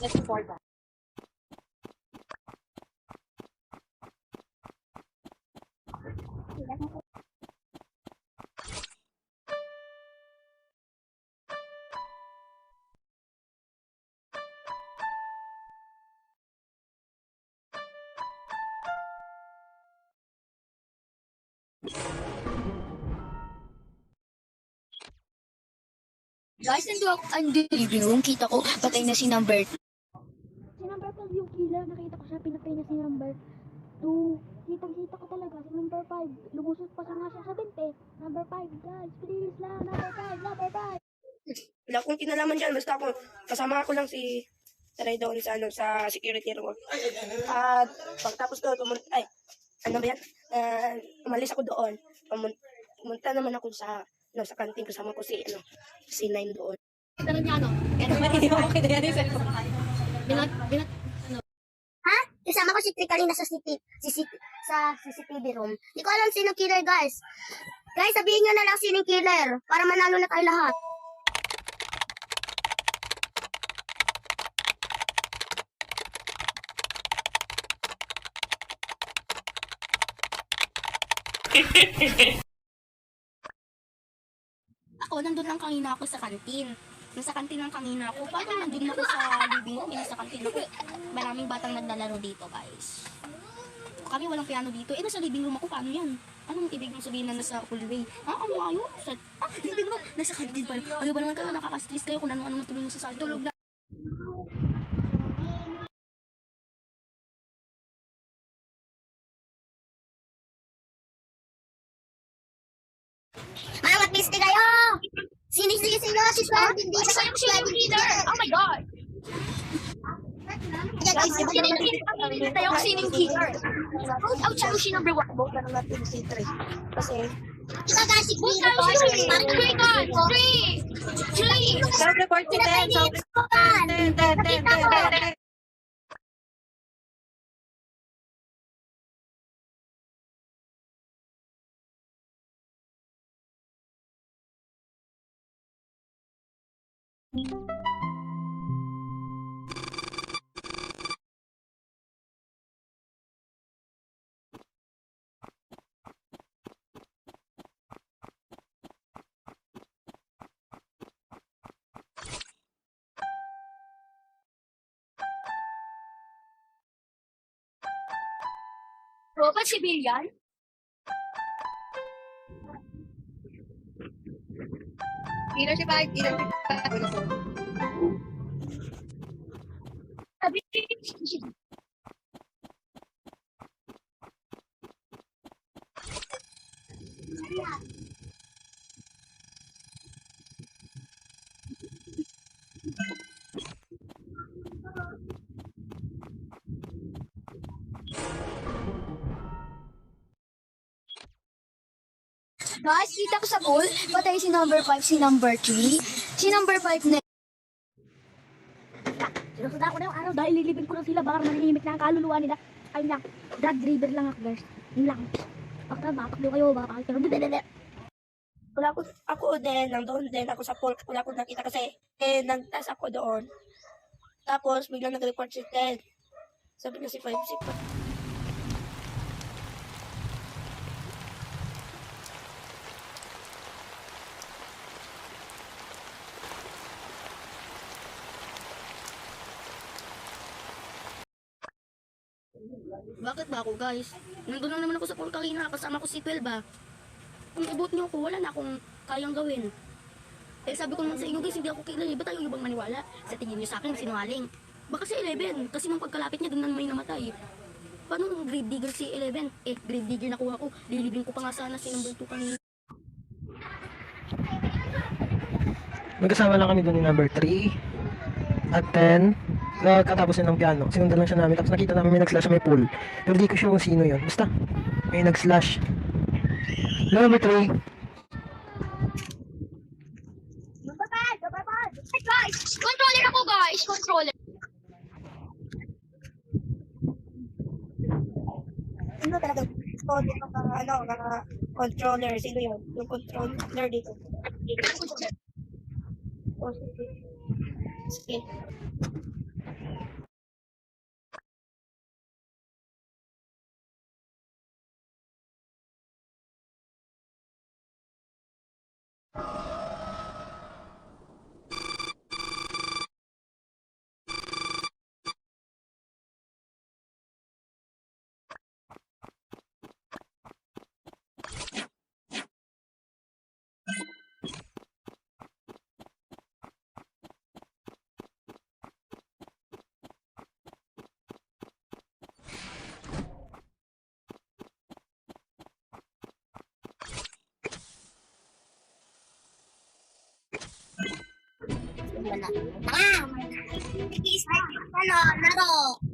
That's important. Guys, ando living room. Kita ko, patay na si number. Si number 12 yung killer. Nakita ko siya, pinatay niya si number 2. Kitang-kita ko talaga si number 5. Lumusot pa siya nga siya sa binte. Number 5, guys. Please lang. Number 5, number 5. Wala akong kinalaman dyan. Basta ako, kasama ko lang si Saray doon sa, sa security room. At pagtapos ko, ano ba yan? Umalis ako doon. Pumunta naman ako sa kantin. Kasama ko si Nine doon. Tanong niya, ano? Okay na yan yung cellphone. Ha? Kasama ko si Tricarina sa CCTV room. Hindi ko alam sino killer, guys. Guys, sabihin nyo na lang sino killer para manalo na tayo lahat. Ako, nandun lang kanina ako sa kantin. Nasa kantin lang kanina ako. Paano nandun ako sa living room? Nasa kantin ako. Maraming batang naglalaro dito, guys. Kami walang piano dito. Nasa living room ako. Paano yan? Anong ibig mong sabihin na nasa hallway? Ano ayo? Living room. Nasa kantin pa. Ano ba naman kayo? Nakaka-stress kayo kung ano-ano tuloy mo sa sala. Tulog na. Mga mag-piste kayo! Sinisige sila si Swag, hindi siya yung Swag leader! Oh my God! Tayo kasi yung killer. Vote out siya si number 1. Vote na lang natin si Trey. Kasi, Ikaw kasi Vote out siya si 3! self-report si Ten. Ten. Robot civilian? Killer si 5, killer si 5. Sabi, Guys, kita ko sa pool. Patay si number 5, si number 3. Si number 5 na. Sinusunod ako na yung araw dahil lilibig ko lang sila. Baka manihimik na ang kaluluwa nila. Ayun lang. Drug driver lang ako, guys. Yun lang. Baka mapaklo kayo. Baka kayo. Ako din, nandoon din ako sa pool. Wala akong nakita kasi, nagtas ako doon. Tapos, biglang nag-report si Ted. Sabi niya si 5, si 5. Bakit ba ako, guys? Nandun lang naman ako sa pool kanina. Kasama ko si 12 ba? Kung i-vote niyo ako, wala na akong kayang gawin. Sabi ko naman sa inyo, guys, hindi ako kailan. Ba't tayo ibang maniwala? Sa tingin niyo sa akin, sinungaling. Baka si 11, kasi nung pagkalapit niya, doon na may namatay. Paano nung grave digger si 11? Grave digger nakuha ko. Lilibing ko pa nga sana si number 2 kanina. Magkasama lang kami doon ni number 3 at 10. Katapos yun ng piano. Sinundan lang siya namin. Tapos nakita namin may nag-slash sa may pool. Pero di ko sure kung sino yun. Basta, may nag-slash. Number 3. guys! Controller ako, guys! Controller. Sino talaga gusto dito mga controller? Sino yun? Yung controller dito. Oh, sige. Tanga! Ano, laro!